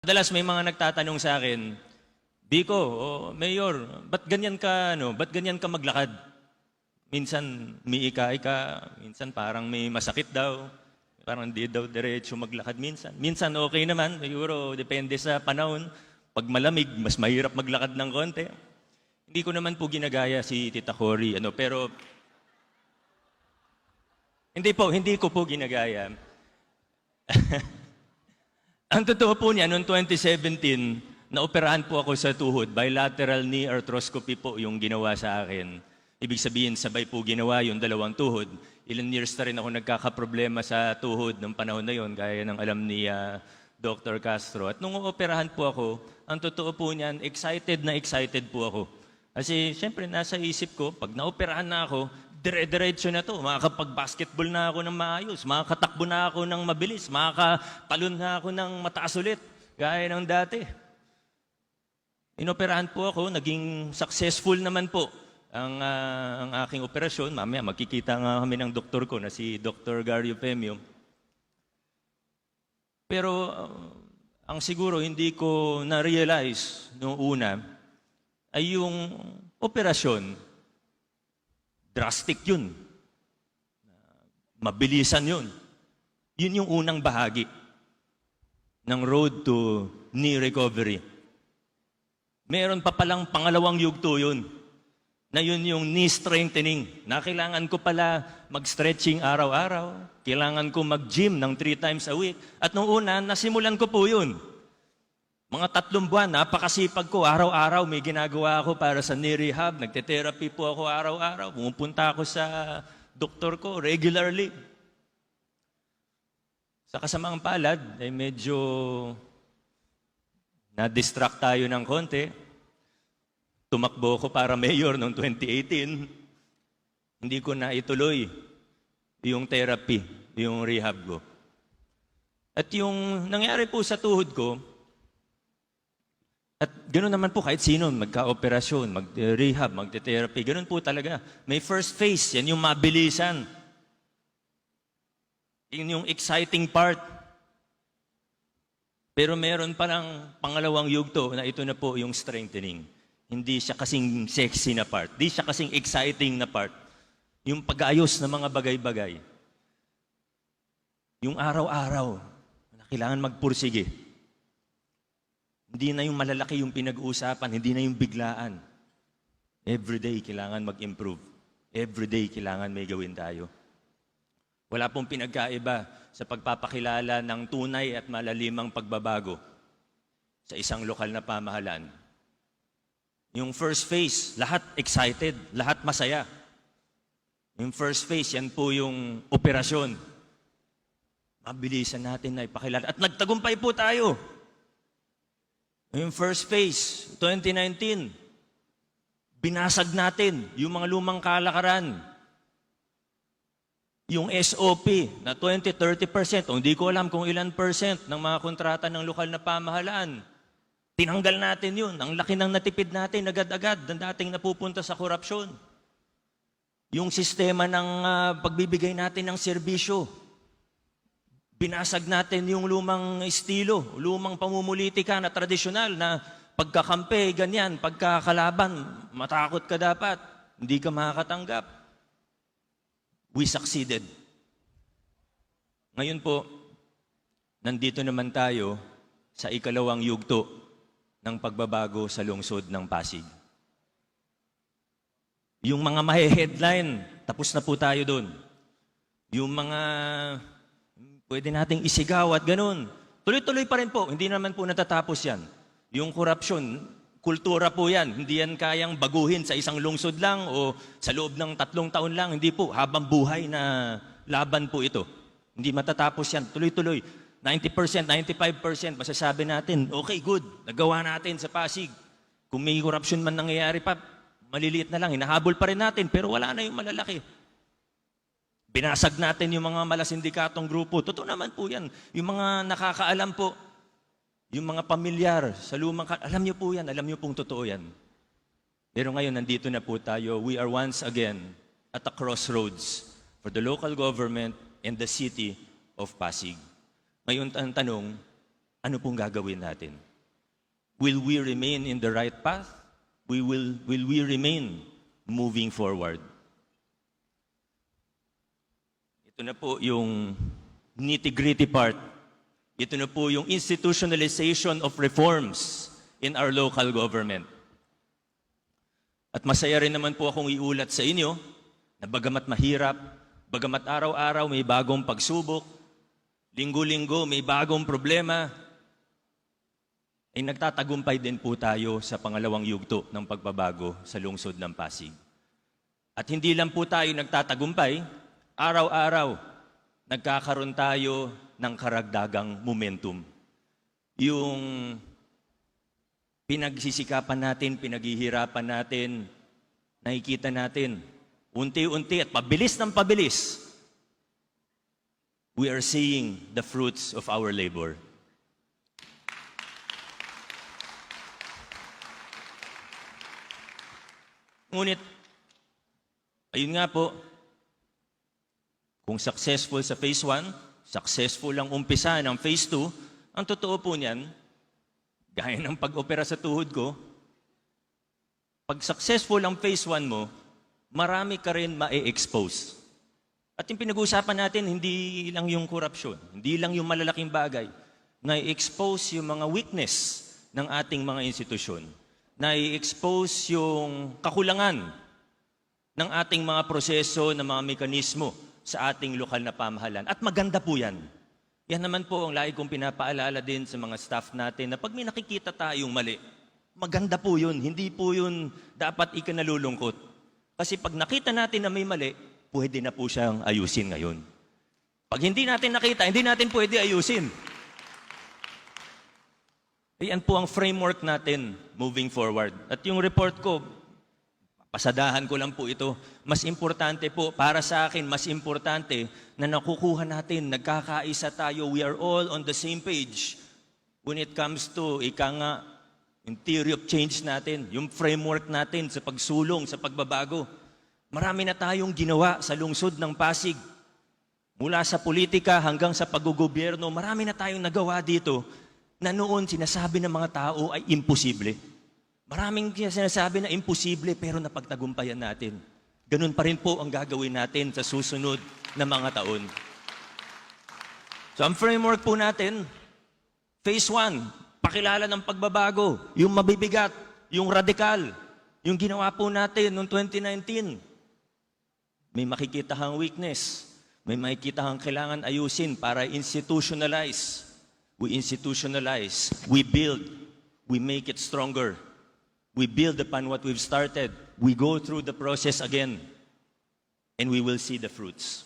Madalas may mga nagtatanong sa akin, Biko, Mayor, ba't ganyan ka maglakad? Minsan umiika-ika, minsan parang may masakit daw, parang hindi daw diretso maglakad minsan. Minsan okay naman, siguro depende sa panahon. Pag malamig, mas mahirap maglakad ng konti. Hindi ko naman po ginagaya si Tita Cory, pero hindi ko po ginagaya. Ang totoo po niya, noong 2017, naoperahan po ako sa tuhod. Bilateral knee arthroscopy po yung ginawa sa akin. Ibig sabihin, sabay po ginawa yung dalawang tuhod. Ilan years na rin ako nagkakaproblema sa tuhod ng panahon na yon, gaya ng alam ni Dr. Castro. At nung operahan po ako, ang totoo po niyan, excited po ako. Kasi siyempre, nasa isip ko, pag naoperahan na ako, dire-diretso na to. Makakapag-basketball na ako ng maayos. Makakatakbo na ako ng mabilis. Makakatalon na ako ng mataas ulit. Gaya ng dati. Inoperahan po ako. Naging successful naman po ang aking operasyon. Mamaya magkikita nga kami ng doktor ko na si Dr. Gario Femio. Pero ang siguro hindi ko na-realize noong una ay yung operasyon. Drastic yun. Mabilisan yun. Yun yung unang bahagi ng road to knee recovery. Meron pa palang pangalawang yugto yun, na yun yung knee strengthening. Na kailangan ko pala mag-stretching araw-araw. Kailangan ko mag-gym ng 3 times a week. At nung una, nasimulan ko po yun. Mga 3 buwan, napakasipag ko. Araw-araw may ginagawa ako para sa knee rehab. Nagte-therapy po ako araw-araw. Pumupunta ako sa doktor ko regularly. Sa kasamaang palad, ay medyo na-distract tayo ng konti. Tumakbo ko para mayor noong 2018. Hindi ko na ituloy yung therapy, yung rehab ko. At yung nangyari po sa tuhod ko, at ganoon naman po kahit sino, magka-operasyon, mag-rehab, magte-therapy, ganoon po talaga. May first phase, yan yung mabilisan. Yun yung exciting part. Pero meron palang pangalawang yugto na ito na po yung strengthening. Hindi siya kasing sexy na part. Hindi siya kasing exciting na part. Yung pag-ayos ng mga bagay-bagay. Yung araw-araw na kailangan magpursige. Hindi na yung malalaki yung pinag-uusapan, hindi na yung biglaan. Everyday kailangan mag-improve. Everyday kailangan may gawin tayo. Wala pong pinagkaiba sa pagpapakilala ng tunay at malalimang pagbabago sa isang lokal na pamahalaan. Yung first phase, lahat excited, lahat masaya. Yung first phase, yan po yung operasyon. Mabilisan natin na ipakilala. At nagtagumpay po tayo. Yung first phase, 2019, binasag natin yung mga lumang kalakaran. Yung SOP na 20-30%, hindi ko alam kung ilan % ng mga kontrata ng lokal na pamahalaan. Tinanggal natin yun. Ang laki ng natipid natin, agad-agad, ng dating napupunta sa korupsyon. Yung sistema ng pagbibigay natin ng serbisyo. Binasag natin yung lumang estilo, lumang pamumulitika na tradisyonal na pagkakampi, ganyan, pagkakalaban, matakot ka dapat, hindi ka makakatanggap. We succeeded. Ngayon po, nandito naman tayo sa ikalawang yugto ng pagbabago sa lungsod ng Pasig. Yung mga mahe-headline, tapos na po tayo doon. Yung mga pwede nating isigaw at ganun. Tuloy-tuloy pa rin po. Hindi naman po natatapos yan. Yung korupsyon, kultura po yan. Hindi yan kayang baguhin sa isang lungsod lang o sa loob ng 3 taon lang. Hindi po. Habang buhay na laban po ito. Hindi matatapos yan. Tuloy-tuloy. 90%, 95% masasabi natin, okay, good. Nagawa natin sa Pasig. Kung may korupsyon man nangyayari pa, maliliit na lang. Hinahabol pa rin natin. Pero wala na yung malalaki. Binasag natin yung mga malasindikatong grupo. Totoo naman po yan. Yung mga nakakaalam po, yung mga pamilyar sa lumang... Alam niyo po yan. Alam niyo pong totoo yan. Pero ngayon, nandito na po tayo. We are once again at a crossroads for the local government and the city of Pasig. Ngayon, ang tanong, ano pong gagawin natin? Will we remain in the right path? Will we remain moving forward? Ito na po yung nitty-gritty part. Ito na po yung institutionalization of reforms in our local government. At masaya rin naman po akong iulat sa inyo na bagamat mahirap, bagamat araw-araw may bagong pagsubok, linggo-linggo may bagong problema, ay nagtatagumpay din po tayo sa pangalawang yugto ng pagbabago sa lungsod ng Pasig. At hindi lang po tayo nagtatagumpay, araw-araw nagkakaroon tayo ng karagdagang momentum. Yung pinagsisikapan natin, pinaghihirapan natin, nakikita natin, unti-unti at pabilis ng pabilis, we are seeing the fruits of our labor. Ngunit, ayun nga po, kung successful sa phase 1, successful ang umpisa ng phase 2, ang totoo po niyan, gaya ng pag-opera sa tuhod ko, pag successful ang phase 1 mo, marami ka rin ma-expose. At yung pinag-uusapan natin, hindi lang yung korupsyon, hindi lang yung malalaking bagay, na-expose yung mga weakness ng ating mga institusyon, na-expose yung kakulangan ng ating mga proseso, ng mga mekanismo sa ating lokal na pamahalaan. At maganda po yan. Yan naman po ang lagi kong pinapaalala din sa mga staff natin na pag may nakikita tayong mali, maganda po yun. Hindi po yun dapat ikinalulungkot. Kasi pag nakita natin na may mali, pwede na po siyang ayusin ngayon. Pag hindi natin nakita, hindi natin pwede ayusin. Yan po ang framework natin moving forward. At yung report ko, pasadahan ko lang po ito. Mas importante po, para sa akin, mas importante na nakukuha natin, nagkakaisa tayo, we are all on the same page when it comes to, yung theory of change natin, yung framework natin sa pagsulong, sa pagbabago. Marami na tayong ginawa sa lungsod ng Pasig. Mula sa politika hanggang sa paggugobyerno, marami na tayong nagawa dito na noon sinasabi ng mga tao ay imposible. Maraming sinasabi na imposible pero napagtagumpayan natin. Ganun pa rin po ang gagawin natin sa susunod na mga taon. So ang framework po natin, phase 1, pakilala ng pagbabago, yung mabibigat, yung radikal, yung ginawa po natin noong 2019. May makikita kang weakness, may makikita kang kailangan ayusin para institutionalize. We institutionalize, we build, we make it stronger. We build upon what we've started. We go through the process again. And we will see the fruits.